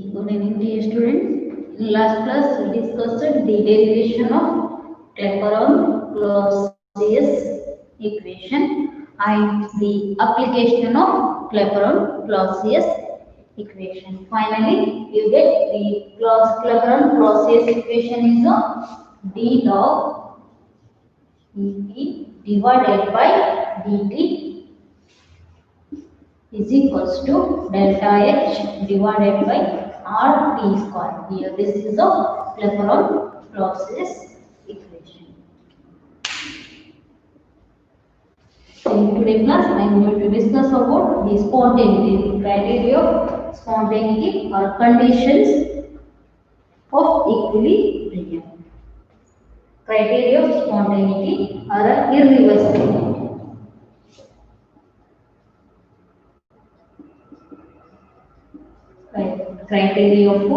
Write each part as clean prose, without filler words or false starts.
Good evening, dear students. In last class, we discussed the derivation of Clapeyron-Clausius equation and the application of Clapeyron-Clausius equation. Finally, you get the Clapeyron-Clausius equation is a d log dt divided by dt is equals to delta H divided by R T square. Here this is a Clapeyron-Clausius equation. So in today's class I am going to discuss about the spontaneity, the criteria of spontaneity or conditions of equilibrium. Criteria of spontaneity or irreversibility. Criteria of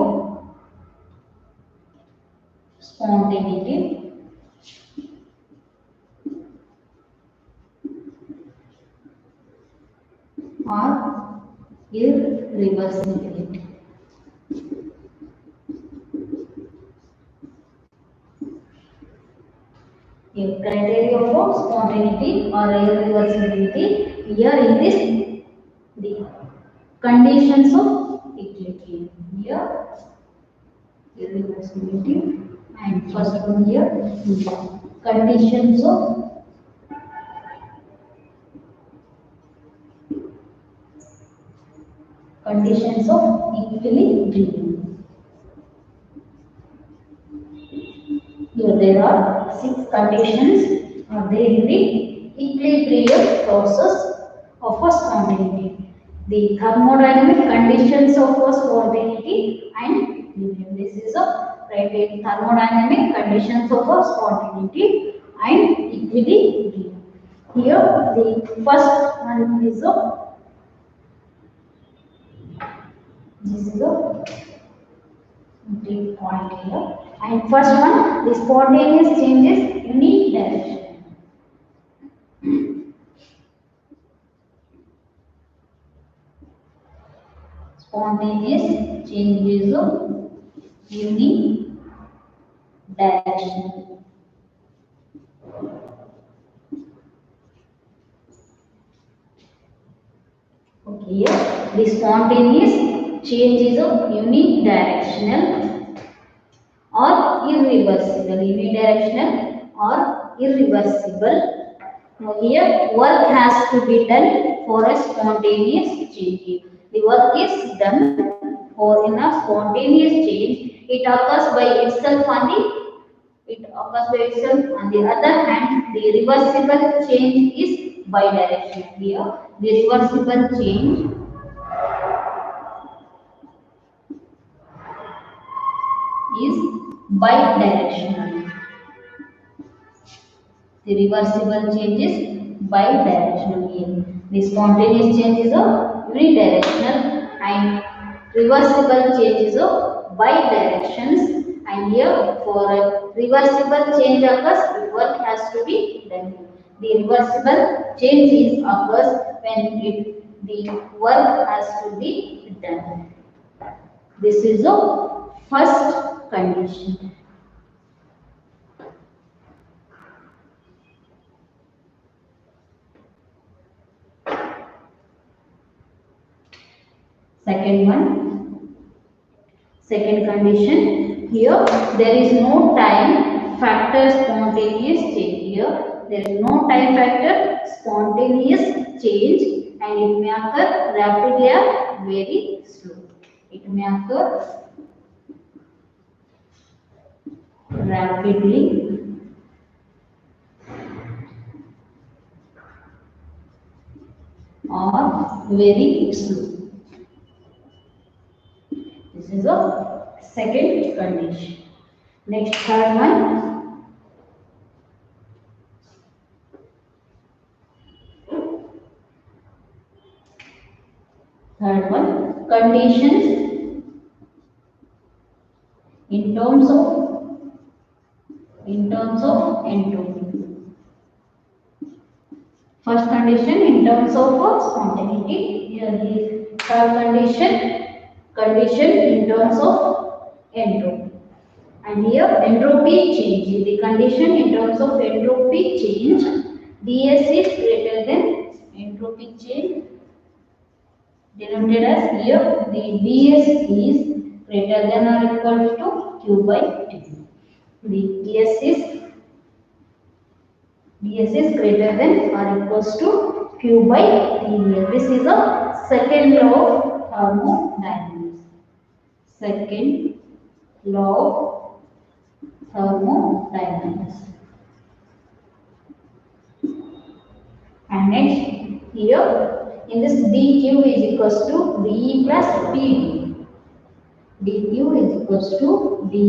spontaneity or irreversibility. The criteria of spontaneity or irreversibility here in this the conditions of equilibrium. Here irreversibility and first one here the conditions of equilibrium. Here there are 6 conditions are there in the equilibrium process of a spontaneity. The thermodynamic conditions of a spontaneity and equilibrium. This is a criteria thermodynamic conditions of a spontaneity and equilibrium. Here the first one is a this is a big point here. And first one, the spontaneous changes unidirectional. Spontaneous changes of unidirectional. Okay, here the spontaneous changes of unidirectional or irreversible. Unidirectional or irreversible. Now here work has to be done for a spontaneous change. The work is done for in a spontaneous change. It occurs by itself on the other hand, the reversible change is bidirectional. Here the reversible change is bidirectional. The reversible change is bidirectional here. The spontaneous change is a unidirectional and reversible change is a bidirections. And here for a reversible change occurs, the work has to be done. The reversible change is occurs when the work has to be done. This is the first condition. Second condition, here there is no time factor spontaneous change. Here there is no time factor spontaneous change and it may occur rapidly or very slow. It may occur rapidly or very slow. This is a second condition. Next, third one. Third one, conditions in terms of entropy. First condition in terms of spontaneity. Here the third condition condition in terms of entropy. And here entropy change, the condition in terms of entropy change, ds is greater than entropy change denoted as here the ds is greater than or equal to q by t. The ds is greater than or equals to q by t here. This is a second law of thermodynamics. Second law of thermodynamics. And next here in this dq is equals to de plus pt. dq is equals to de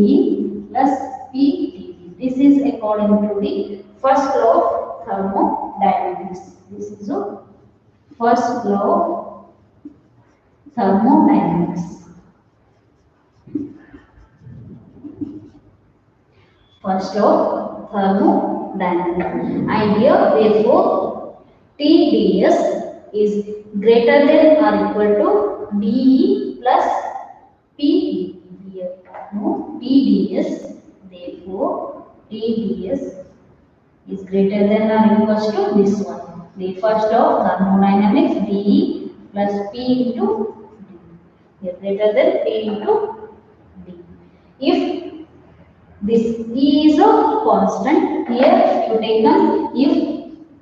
plus pt. This is according to the first law of thermodynamics. This is the first law of thermodynamics. First law of thermodynamics. And here therefore TdS is greater than or equal to dE plus PT. Here no TdS, therefore TdS is greater than or equals to this one. The first law of thermodynamics, dE plus P into D. Here greater than P into D. If this E is a constant, here you take on if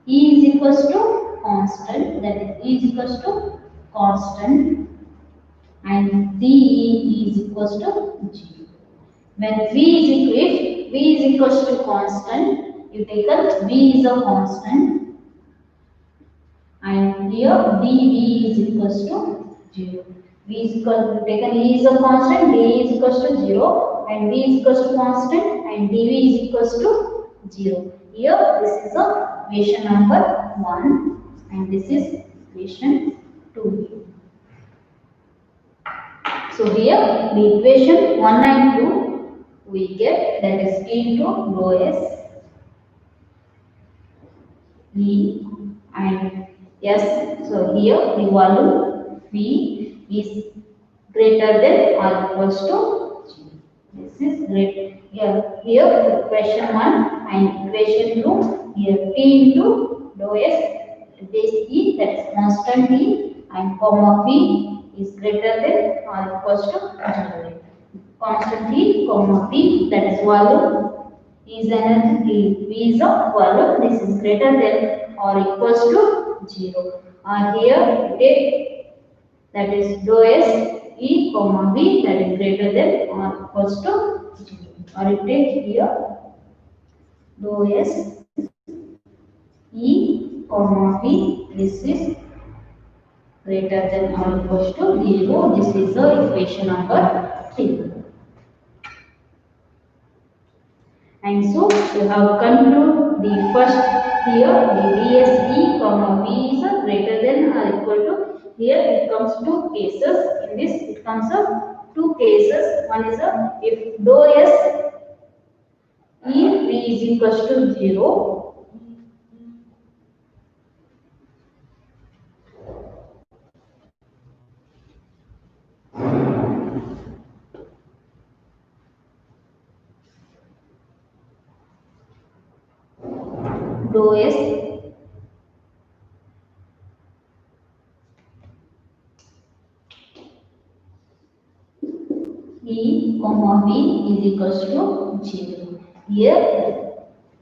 E is equals to constant, that is E is equals to constant and DE is equals to 0. When if V is equals to constant, you take up V is a constant and here dV is equals to 0. V is equal to taken E is a constant, D is equals to 0 and V is equals to constant and dV is equals to 0. Here this is a equation number 1 and this is equation 2. So here the equation 1 and 2 we get, that is P into rho S E and S. So here the volume V is greater than or equals to 0. This is great. Here equation 1 and equation 2, here P into rho S base E, that is constant E, and comma V is greater than or equals to 0. Constant E, comma V, that is volume, is energy, V is of volume, this is greater than or equals to 0. Here take, that is dou S E comma V, that is greater than or equals to 0. Or you take here dou S E comma V, this is greater than or equals to 0. This is the equation number 3. And so you have concluded the first here the DSE comma V is greater than or equal to. Here it comes two cases. In this it comes up two cases. One is if dou S E V is equals to 0. Dou S E comma V is equals to 0. Here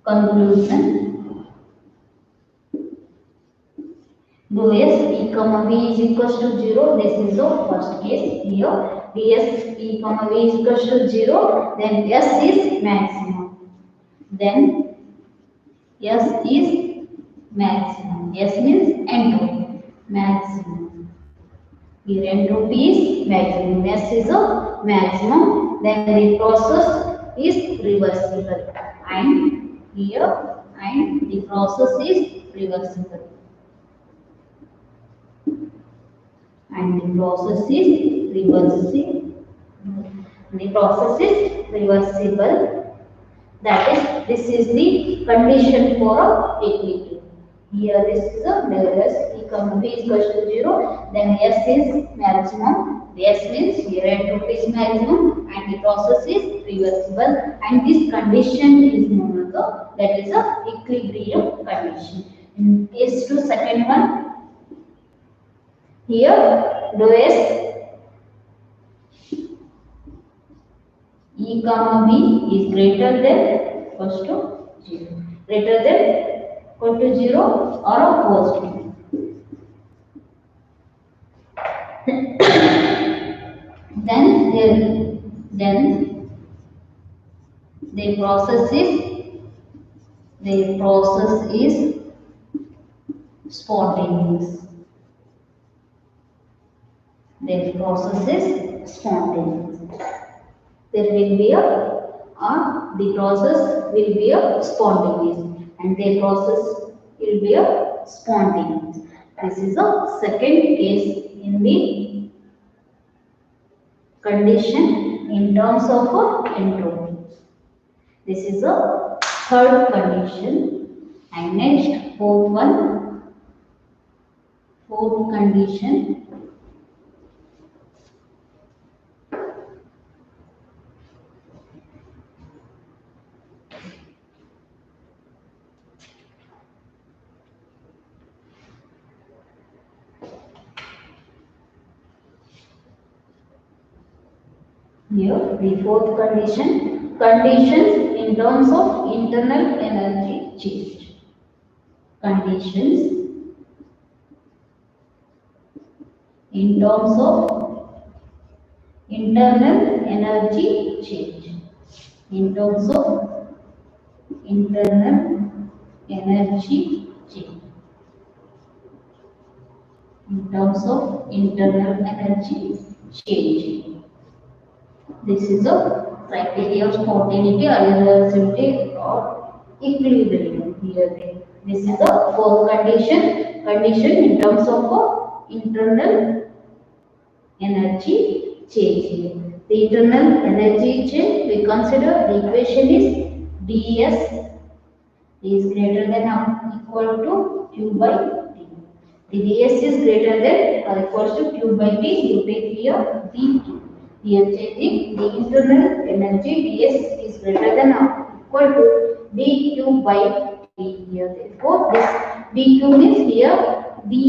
conclusion, dou S E comma V is equals to 0. This is the first case. Here ds E comma V is equals to 0. Then S is maximum. Then S is maximum. S means entropy. Maximum. Here entropy is maximum. S is a maximum. Then the process is reversible. And here and the process is reversible. And the process is reversible. The process is reversible. That is, this is the condition for a equilibrium. Here this is a dou S E V is equals to 0, then S is maximum. S means here entropy is maximum and the process is reversible, and this condition is known as that is a equilibrium condition. In case to second one, here dou S E comma B is greater than equals to 0. Greater than equal to 0 or opposite. Then the process is spontaneous. The process is spontaneous. There will be the process will be a spontaneous, and the process will be a spontaneous. This is a second case in the condition in terms of entropy. This is a third condition, and next fourth condition. Here, the fourth condition, conditions in terms of internal energy change. Conditions in terms of internal energy change. In terms of internal energy change. In terms of internal energy change. This is a criteria of spontaneity, irreversibility, or equilibrium. Here, this is the fourth condition. Condition in terms of internal energy change. The internal energy change, we consider the equation is ds is greater than or equal to q by t. The ds is greater than or equal to q by t. You take here dq. Here changing the internal energy ds is greater than or equal to dq by t. Here therefore this dq means here de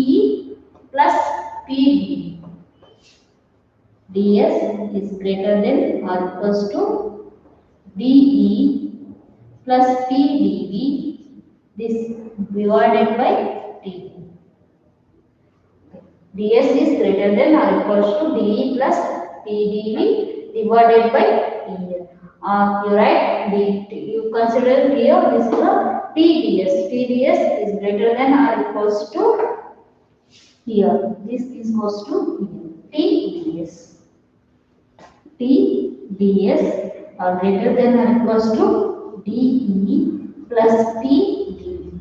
plus pd. ds is greater than or equals to de plus pdv, this divided by t. ds is greater than or equals to de plus pdv divided by t. You write you consider here this is a tds. Tds is greater than or equals to here. This is equals to tds. Tds are greater than or equals to de plus pd.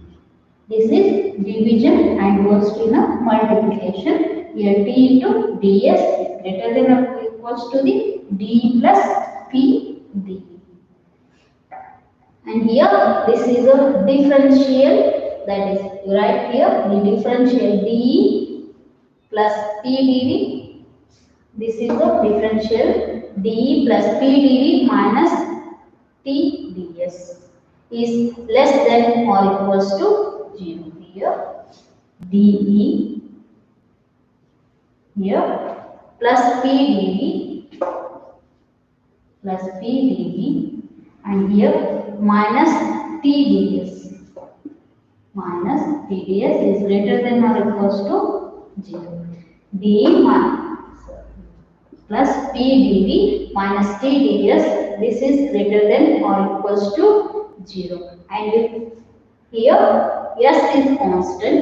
This is division and goes to multiplication. Here t into ds is greater than or equals to the d plus pd. And here this is a differential, that is right here the differential d plus pdv. This is the differential d plus pdv minus tds is less than or equals to 0. Here de here plus pdv and here minus tds. Minus tds is greater than or equals to 0. d plus pdv minus tds, this is greater than or equals to 0. And here s is constant.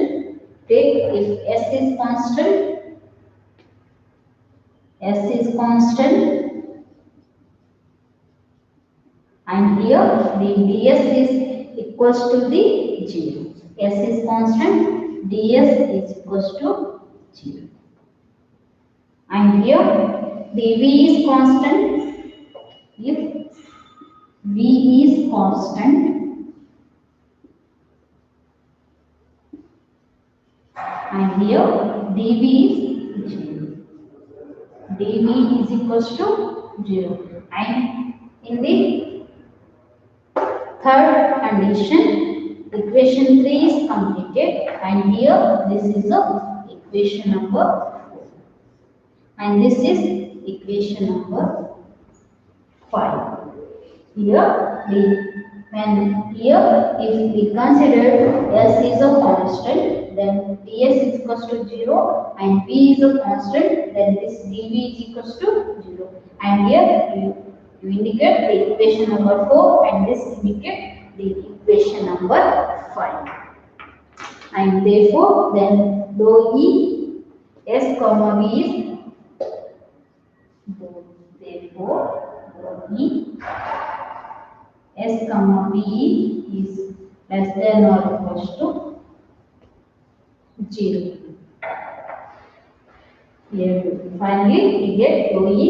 Take if s is constant, and here the ds is equals to the 0. S is constant, ds is equals to 0. And here the v is constant. If v is constant, and here dV is 0. dV is equals to 0, and in the third condition, equation 3 is completed, and here this is the equation number 4, and this is equation number 5. Here, if we consider S is a constant, then ds is equals to 0, and p is a constant, then this dv is equals to 0. And here you indicate the equation number 4, and this indicate the equation number 5. And therefore, then dou E S comma V is therefore dou E S comma B is less than or equals to 0. Here finally we get dou E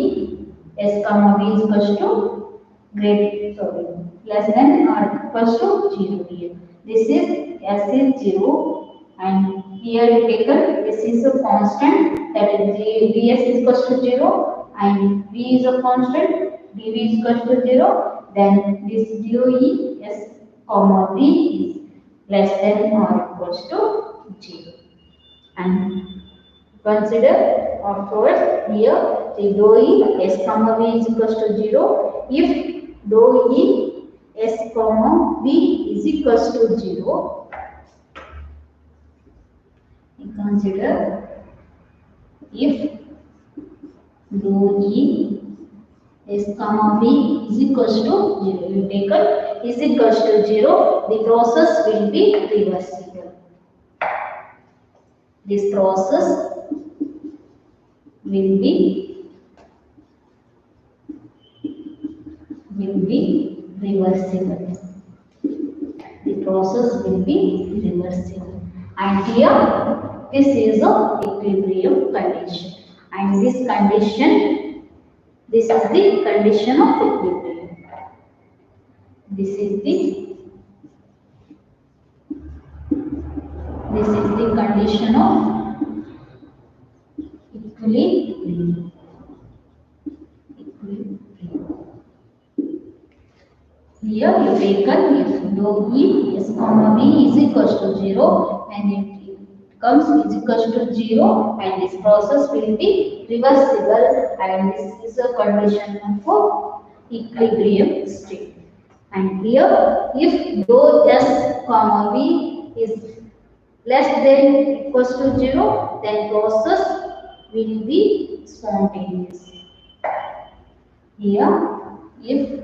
S comma B is equals to less than or equals to 0 here. This is S is 0, and here we taken this is a constant, that is ds is equals to 0, and v is a constant, dv is equals to 0, then this dou E S comma B is less than or equals to 0. And consider, of course, here the dou E S comma V is equals to 0. If dou E S comma V is equals to 0, we consider if dou E S comma V is equals to 0, you take it is equals to 0, the process will be reversible. This process will be reversible. The process will be reversible. And here this is a equilibrium condition. And this is the condition of equilibrium. This is the condition of equilibrium. Here you taken if dou E S comma V is equals to 0, and it comes is equals to 0, and this process will be reversible, and this is a condition of equilibrium state. And here if dou S comma V is less than equals to 0, then process will be spontaneous. Here if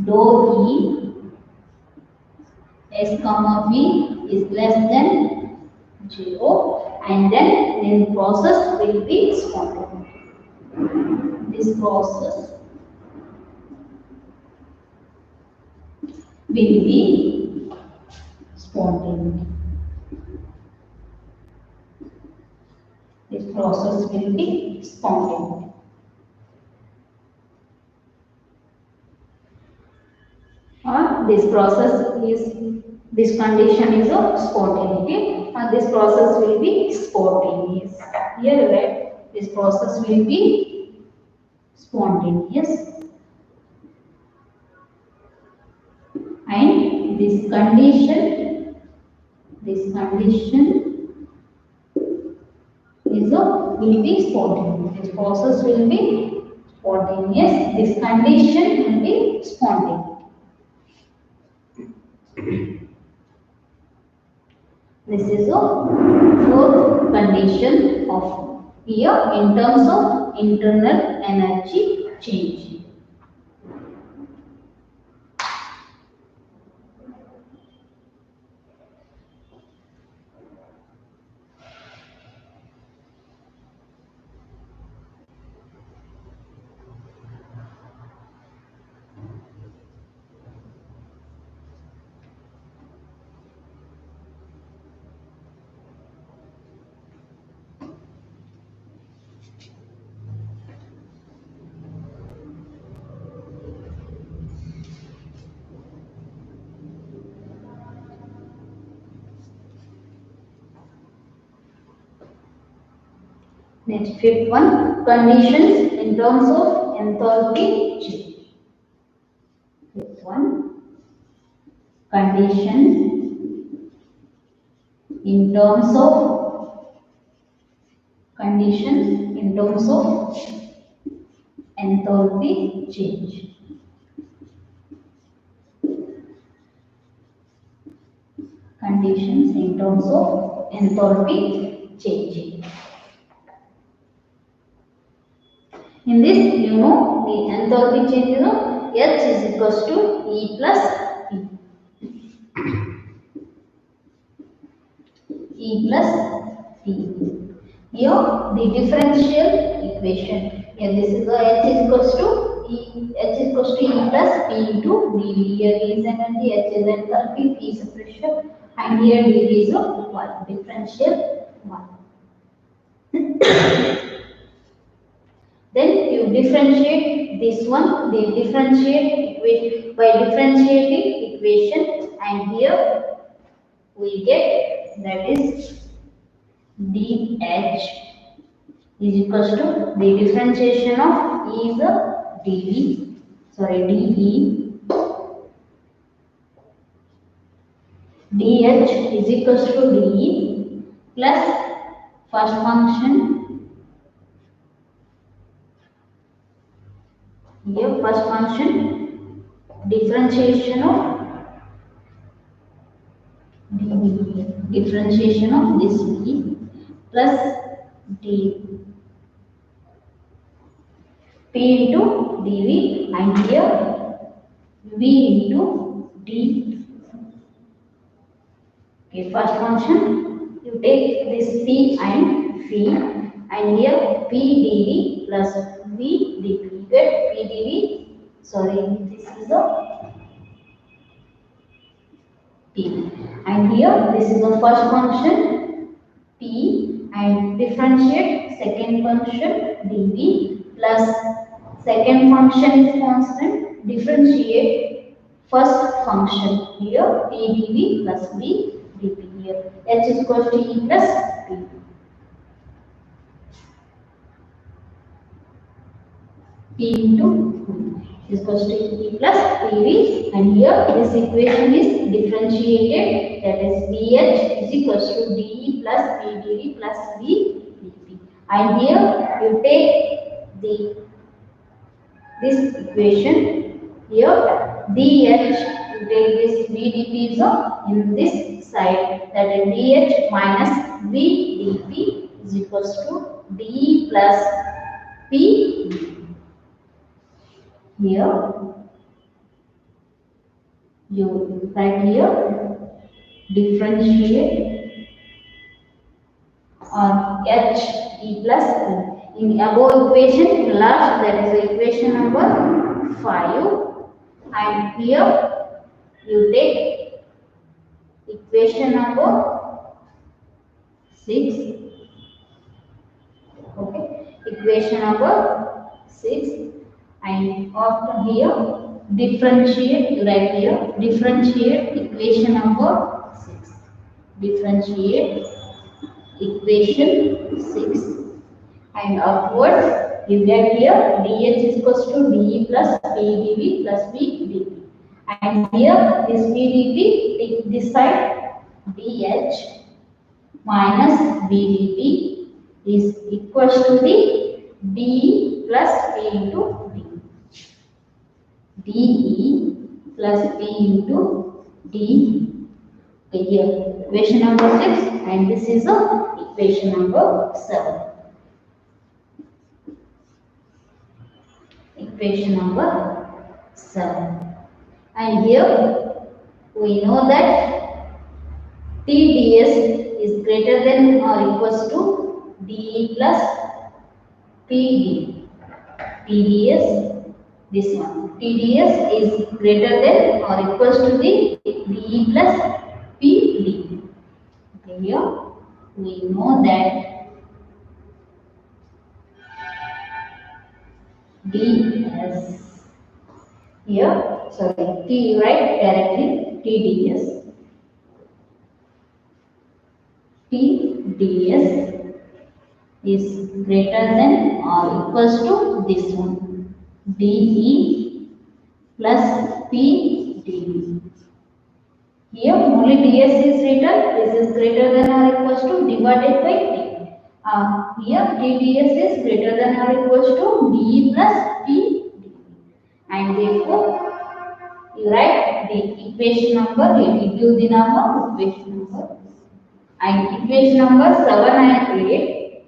dou E S comma V is less than 0, and then the process will be spontaneous. This process will be spontaneous. This process will be spontaneous. This condition is of spontaneity, and this process will be spontaneous. Here, right, this process will be spontaneous, and this condition will be spontaneous. This process will be spontaneous. This condition will be spontaneous. This is a fourth condition of here in terms of internal energy change. Next, fifth one, conditions in terms of enthalpy change. Fifth one, condition in terms of enthalpy change. Conditions in terms of enthalpy change. In this, you know the enthalpy change is H is equals to E plus P. E plus P. Here the differential equation. Here this is the H is equals to E plus P into dV. Here E is energy, H is enthalpy, P is pressure, and here dV is one differential one. Then you differentiate this one, they differentiate equation by differentiating equation, and here we get that is dH is equals to the differentiation of E is a dV, sorry dE, dH is equals to dE plus first function. Here first function differentiation of dV, differentiation of this V plus d P into dV, and here V into d. Okay, first function you take this P and Phi, and here P dV plus V dP. You get P dV, sorry, this is a P, and here this is the first function P, and differentiate second function dV plus second function is constant, differentiate first function here P dV plus V dP. Here H is equal to E plus P. P into V is equal to E plus PV, and here this equation is differentiated, that is dH is equal to dE plus dV plus V dP, and here you take this equation, here dH you take this V dP is in this side, that is dH minus V dP is equal to dE plus P dP. Here you write here differentiate on H E plus P. In above equation, last, that is the equation number 5, and here you take equation number 6. Okay, equation number 6, and after here differentiate, you write here differentiate equation number 6. Differentiate equation 6, and afterwards you get here dH is equals to dE plus PdV plus V dP, and here this PdV take this side, dH minus VdP is equals to the dE plus P into D. dE plus P into D. Okay, here equation number 6, and this is equation number 7. Equation number 7, and here we know that TdS is greater than or equals to dE plus PD. TdS, this one, TdS is greater than or equals to the dE plus PD. Okay, here we know that ds, here, sorry, T, right, directly, TdS, is greater than or equals to this one, dE plus P dV. Here only ds is written, this is greater than or equals to divided by t. Here dds is greater than or equals to dE plus P dV. And therefore you write the equation number, you give the number, equation number. And equation number 7 and 8,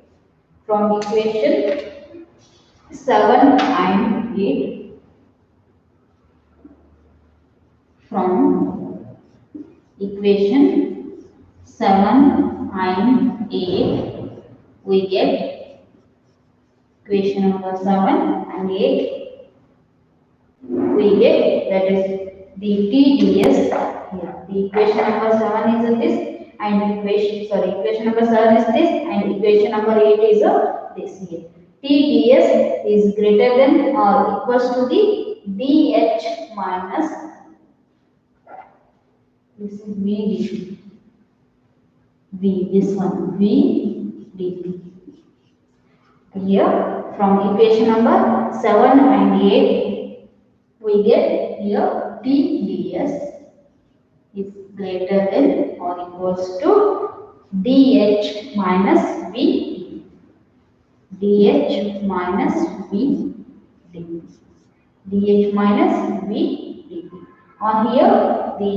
from equation 7 and 8, from equation 7 and 8, we get equation number 7 and 8, we get that is the TDS here. The equation number 7 is this, and equation number 7 is this, and equation number 8 is this here. TDS is greater than or equals to the DH minus, this is VD, V, this one, VDP. Here from equation number 7 and 8, we get here TDS is greater than or equals to DH minus VD. DH minus VD. DH minus VDP. On here, the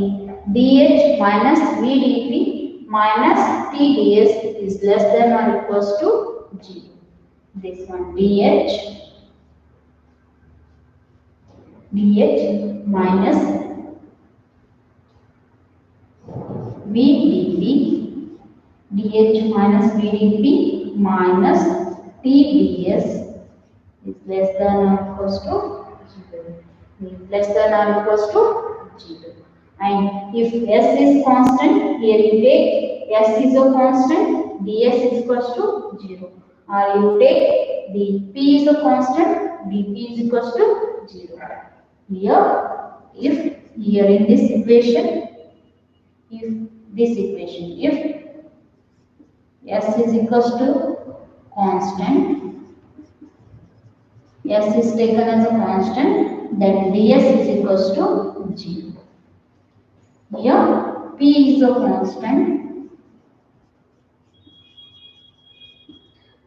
DH minus VDP minus TDS is less than or equals to 0. This one, DH minus VDP, DH minus VDP minus TDS is less than or equals to 0. Less than or equals to 0. And if S is constant, here you take S is a constant, ds is equals to 0. Or you take the P is a constant, dP is equals to 0. Here, if here in this equation, if S is equals to constant, S is taken as a constant, then ds is equals to 0. Here P is a constant,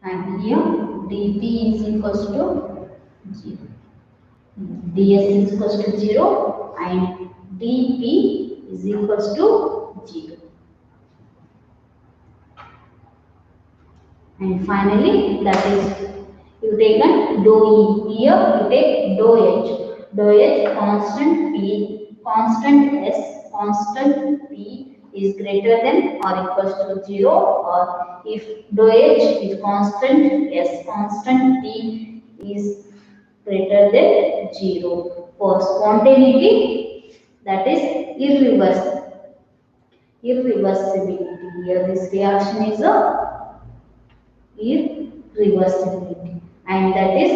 and here dP is equals to 0. ds is equals to 0 and dP is equals to 0. And finally, that is you take a dou E. Here you take dou H. Dou H constant P, constant S, constant P is greater than or equals to 0, or if dou H is constant S, constant P is greater than 0. For spontaneity, that is irreversibility. Here this reaction is a irreversibility, and that is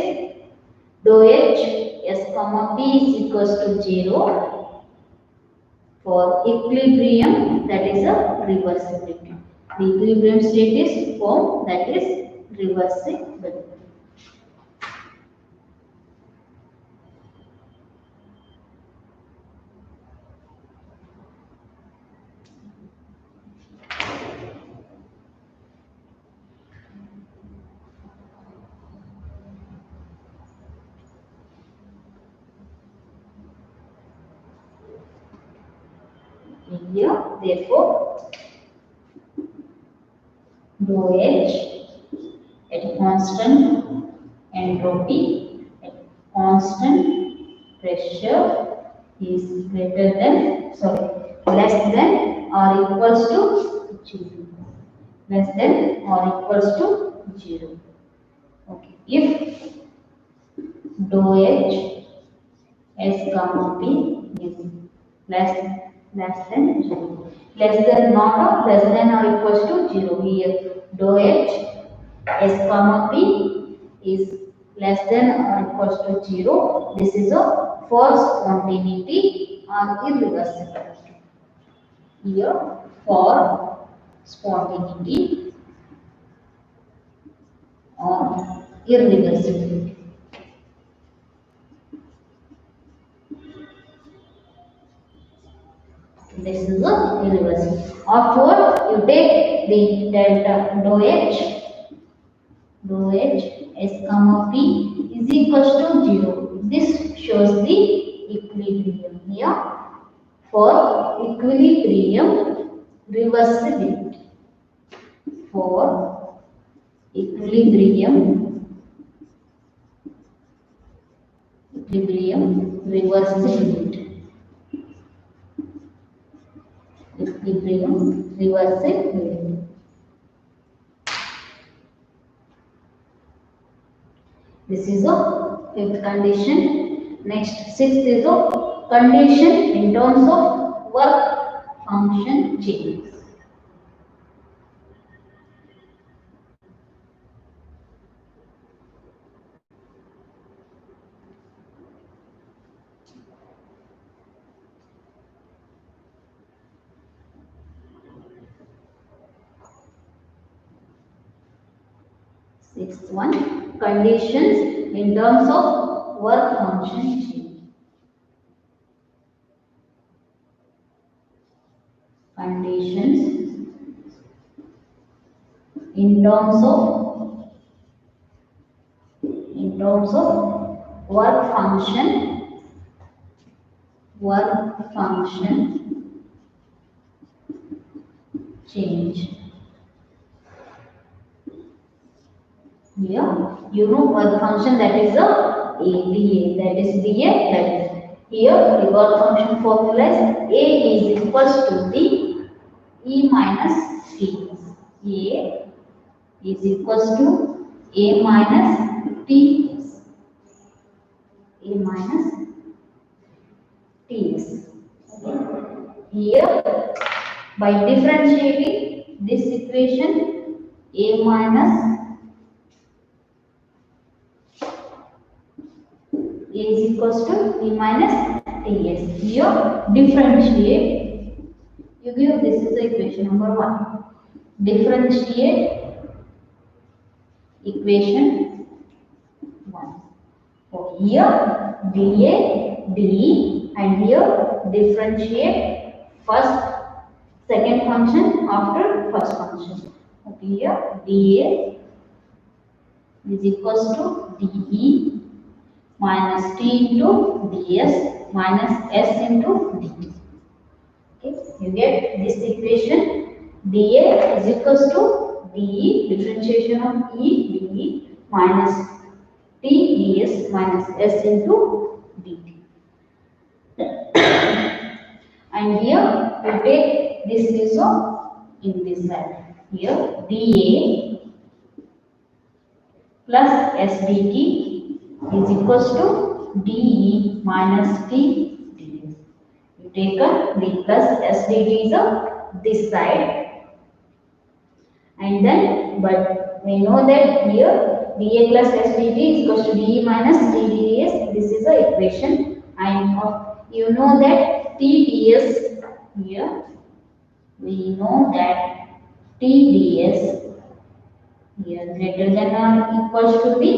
dou H S comma P is equals to 0 for equilibrium, that is a reversibility. The equilibrium state is form, that is reversibility. Here, therefore, dou H at constant entropy, at constant pressure is greater than, less than or equals to 0. Less than or equals to 0. Okay. If dou H S comma P is less than 0. Less than, not less than or equals to 0. Here dou H S comma P is less than or equals to 0. This is a for spontaneity or irreversibility. Here for spontaneity or irreversibility. This is a irreversible. Or you take the delta dou H S comma P is equals to 0. This shows the equilibrium here. For equilibrium reversibility. For equilibrium reversibility. Equilibrium reversibility. This is a fifth condition. Next, sixth is a condition in terms of work function changes. Sixth one, conditions in terms of work function change. Conditions in terms of work function change. Here, you know work function, that is a dA, that is dA, that is here the work function formula is A is equals to the E minus T. A is equals to A minus T. A minus Ts. Here, by differentiating this equation, A minus A is equals to E minus Ts. Here, differentiate. You give this is the equation number 1. Differentiate equation 1. So here dA, dE, and here differentiate first, second function after first function. Okay, here dA is equals to dE minus T into ds minus S into dt. Okay, you get this equation. dA is equals to dE, differentiation of E, dE minus T ds minus S into dt. And here you take this result in this side. Here dA plus S dt is equals to dE minus T ds. You take the plus S dt is this side, and then but we know that here dA plus S dt is equals to dE minus T ds. This is the equation, and you know that T ds here, we know that T ds here greater than or equals to the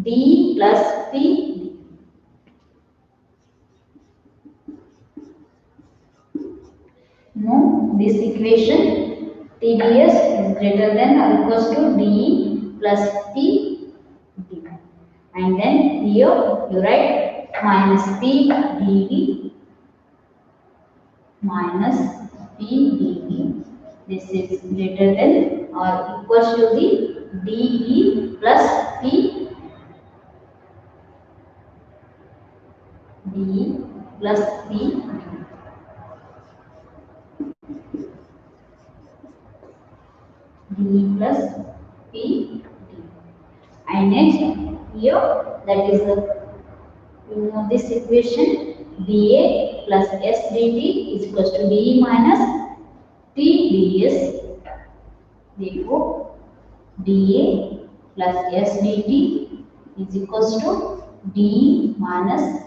d plus p. No, this equation TDS is greater than or equals to d plus p d. And then here you write minus p dd minus p dd. This is greater than or equals to the de plus p d plus p d plus p d. And next here, that is the, you know this equation dA plus S dt is equals to dE minus T ds. Therefore, dA plus S dt is equals to dE minus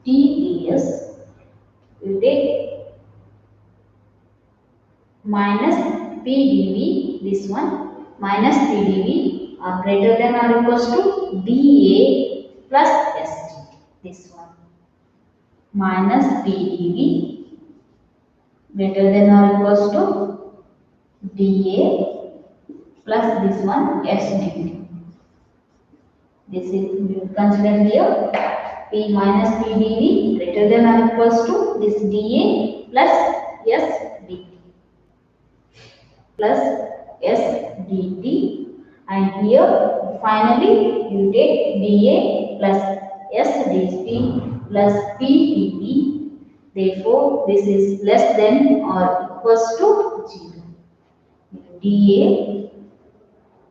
T ds. You take minus p dv, this one minus p dv are greater than or equals to dA plus ST. This one minus PdV greater than or equals to dA plus this one SdV. This is we will consider here P minus PdV greater than or equals to this dA plus SdT plus SdT, and here finally you take dA plus SdT plus PdV. Therefore, this is less than or equals to 0. dA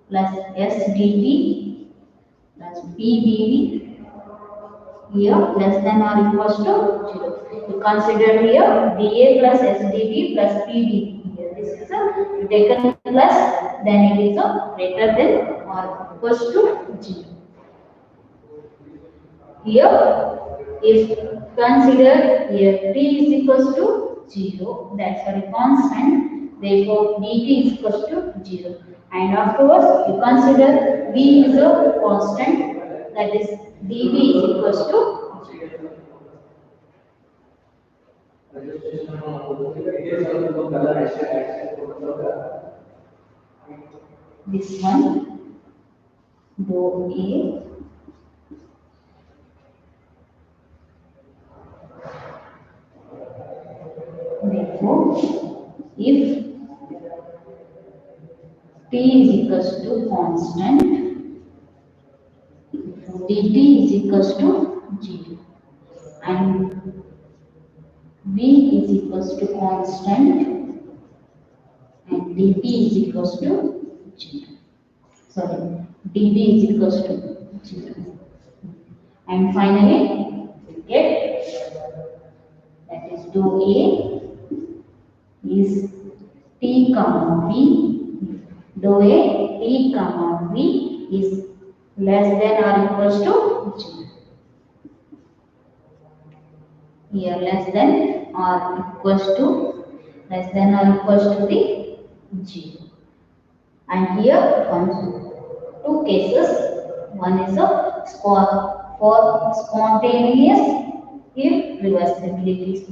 plus SdT plus PdV here less than or equals to 0. You consider here dA plus SdT plus PdV. Here this is a taken plus, then it is a greater than or equals to 0. Here if consider here t is equals to 0, that's a constant, therefore dt is equals to 0. And afterwards you consider v is a constant, that is dv is equals to 0. This one dou A therefore if t is equals to constant, dt is equals to 0 and v is equals to constant and dt is equals to 0. Sorry, dt is equals to 0. And finally we get that is dou A is t comma v, dou A t comma v is less than or equals to 0. Here less than or equals to the 0. And here comes two cases. One is a for spontaneous irreversibility.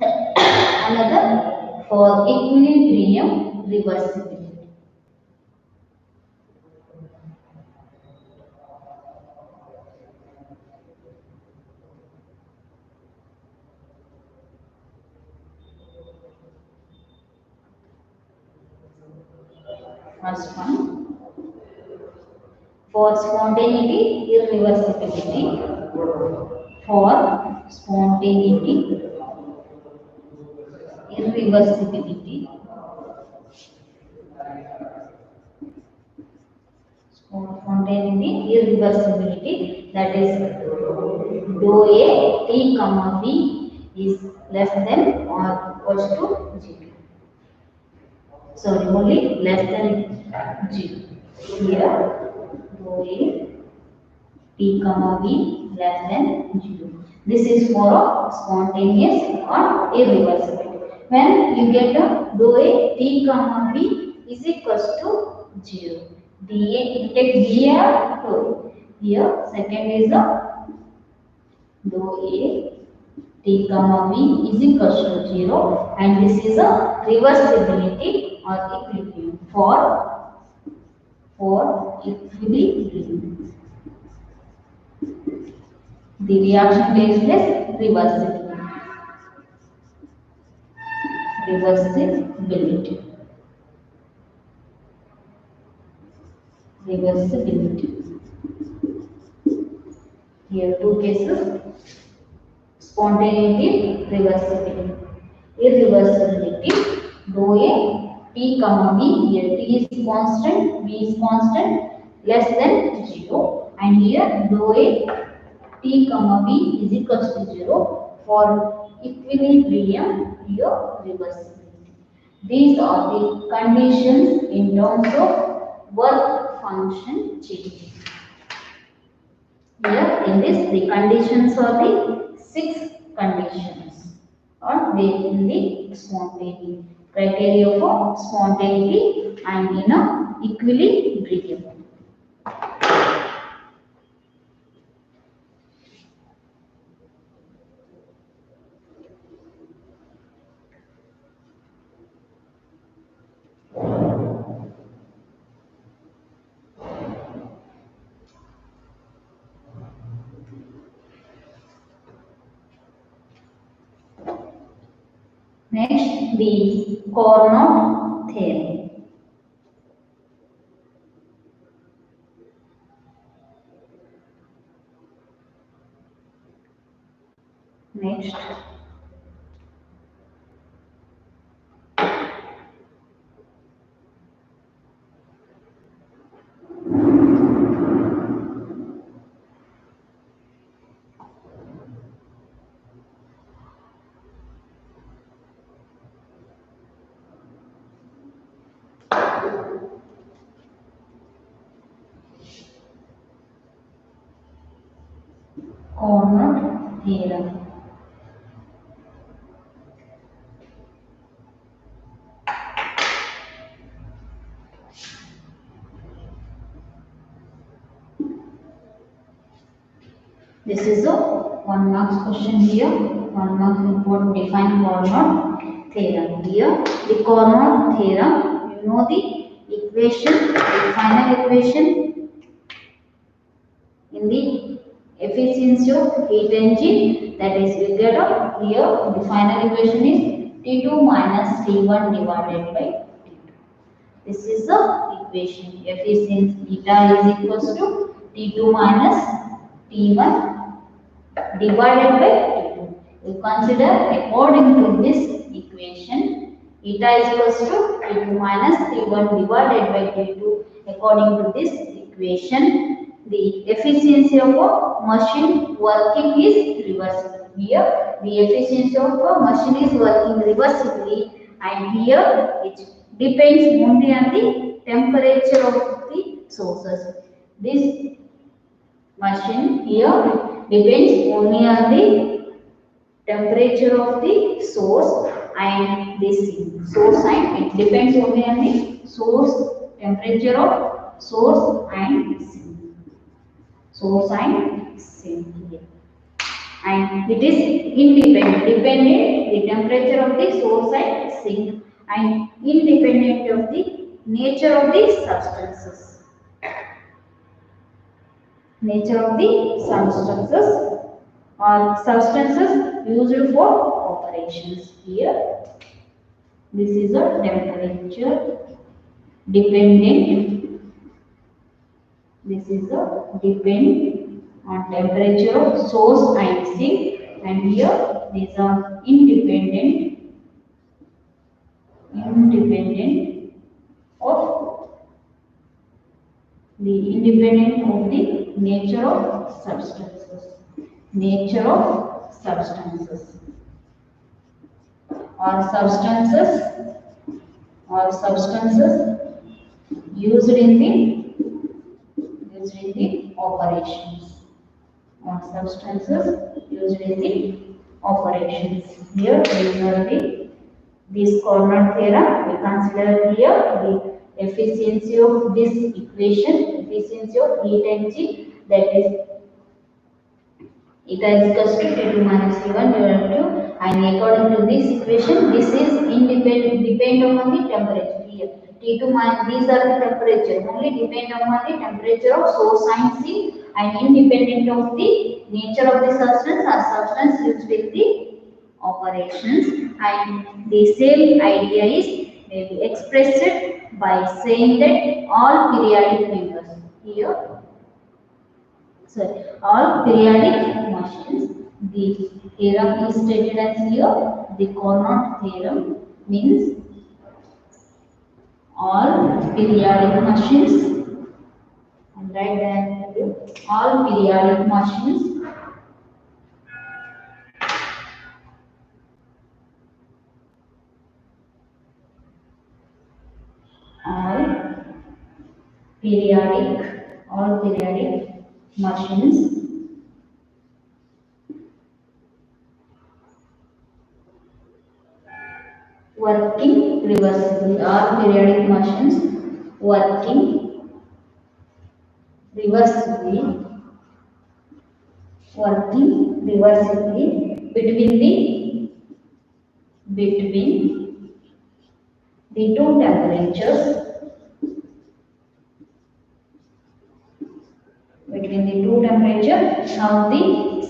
Another for equilibrium reversibility. First one, for spontaneity irreversibility. For spontaneity irreversibility. Spontaneity irreversibility, that is dou A t comma v is less than or equals to 0. Sorry, only less than 0. Here dou A t comma v less than 0. This is for a spontaneous or irreversible. When you get a dou A t comma v is equals to 0. dA, you take dA to here. Second is the dou A t comma v is equals to 0, and this is a reversibility or equilibrium for equilibrium. The reaction takes place reversibility. Here two cases: spontaneity, irreversibility. Dou A t comma v, here t is constant, v is constant, less than 0, and here dou A t comma v is equals to 0 for equilibrium, here reversibility. These are the conditions in terms of work function change. Here in this, the conditions are the 6 conditions are there in the spontaneity. criteria of spontaneity and inner equilibrium. Next, the Carnot theorem. Next, Carnot theorem. This is a 1 mark question here. 1 mark important define Carnot theorem. Here, the Carnot theorem, you know the equation, the final equation in the efficiency of heat engine, that is we get up here the final equation is T2 minus T1 divided by T2. This is the equation. Efficiency eta is equals to T2 minus T1 divided by T2. We consider according to this equation, eta is equals to T2 minus T1 divided by T2. According to this equation, the efficiency of a machine working is reversible. Here, the efficiency of a machine is working reversibly, and here it depends only on the temperature of the sources. This machine here depends only on the temperature of the source and the sink. Source and it depends only on the source temperature of source and sink. Source and sink here. And it is dependent the temperature of the source and sink, and independent of the nature of the substances. Nature of the substances or substances used for operations. Here, this is a temperature dependent. This is a depend on temperature of source and sink, and here these are independent of the nature of substances. Nature of substances or substances used in the operations, or substances used in the operations. Here these are this Carnot theorem. We consider here the efficiency of this equation, efficiency of heat engine, that is eta is equals to T2 minus T1 divided by 2, and according to this equation, this is depend upon the temperature. Here T2 minus, these are the temperature, only depend upon the temperature of source and sink, and independent of the nature of the substance or substance used in the operations. And the same idea is may be expressed by saying that all periodic members here. Sorry, all periodic machines. The theorem is stated as here. The Carnot theorem means all periodic machines. And write that all periodic machines all periodic machines working reversibly or periodic machines working reversibly between the two temperatures have the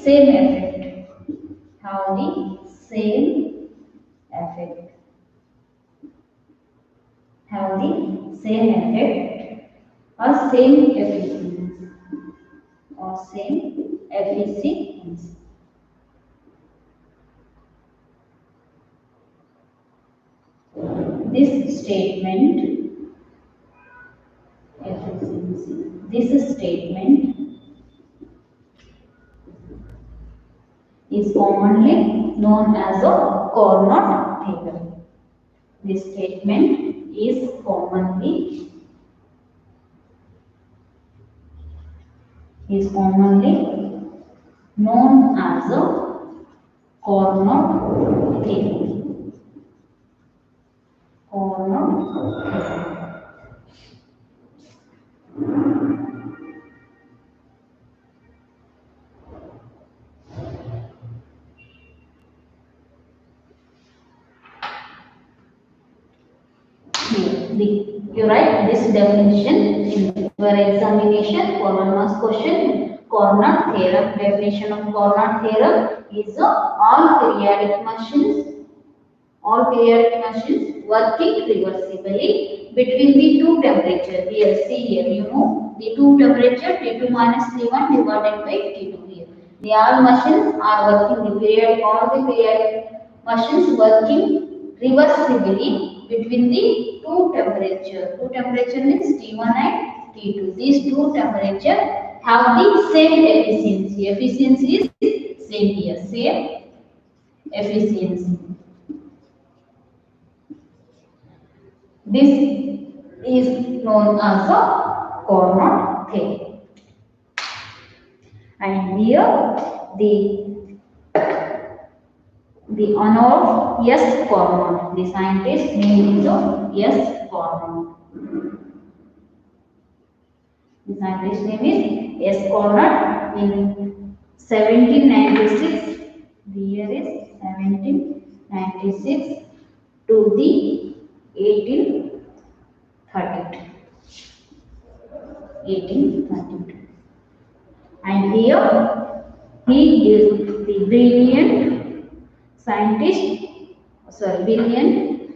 same effect have the same effect have the same effect or same efficiency. This statement this statement is commonly known as a Carnot theorem. This statement is commonly known as a Carnot theorem. Carnot you write this definition in your examination for 1 marks question. Carnot theorem. Definition of Carnot theorem is all periodic machines working reversibly between the two temperature. Here, see here, you know the two temperature T2 minus T1 divided by T2 here. The all machines are working all the periodic machines working reversibly between the two temperature. Two temperature means T1 and T2. These two temperature have the same efficiency. Efficiency is same here, same efficiency. This is known as a Carnot theorem. And here the honor of S. Carnot. The scientist name is S. Carnot. The scientist name is S. Carnot. In 1796, the year is 1796 to the 1832. And here he is the brilliant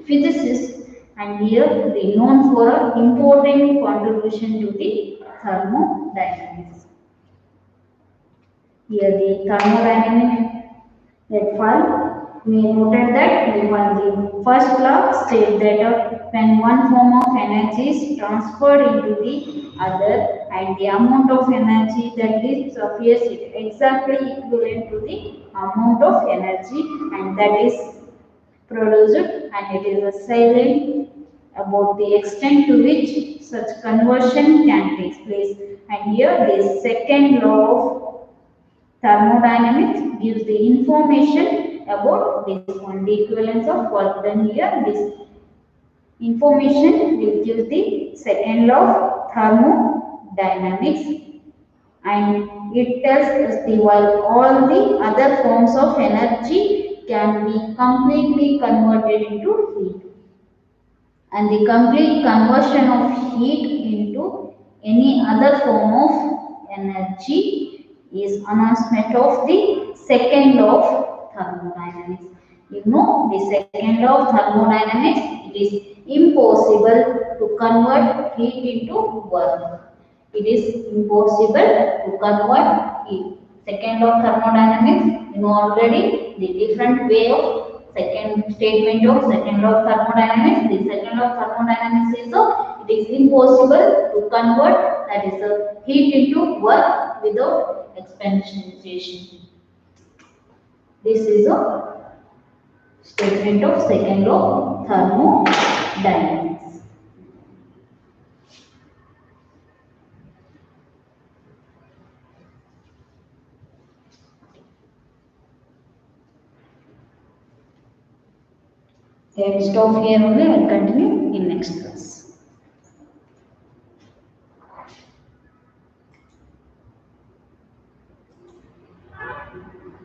physicist, and here they known for a important contribution to the thermodynamics. Here the thermodynamics that file we noted that the first law states that when one form of energy is transferred into the other and the amount of energy that is appears exactly equivalent to the amount of energy and that is produced, and it is a silent about the extent to which such conversion can take place. And here the second law of thermodynamics gives the information about this one, the equivalence of work done here. This information will give the second law of thermodynamics, and it tells us the while all the other forms of energy can be completely converted into heat, and the complete conversion of heat into any other form of energy is announcement of the second law of thermodynamics. You know the second law of thermodynamics, it is impossible to convert heat into work. It is impossible to convert heat. Second law of thermodynamics, you know already the different way of second statement of second law of thermodynamics. The second law of thermodynamics is it is impossible to convert that is heat into work without expansion. This is a statement of second law of thermodynamics. Okay, stop here only. I'll continue in next class.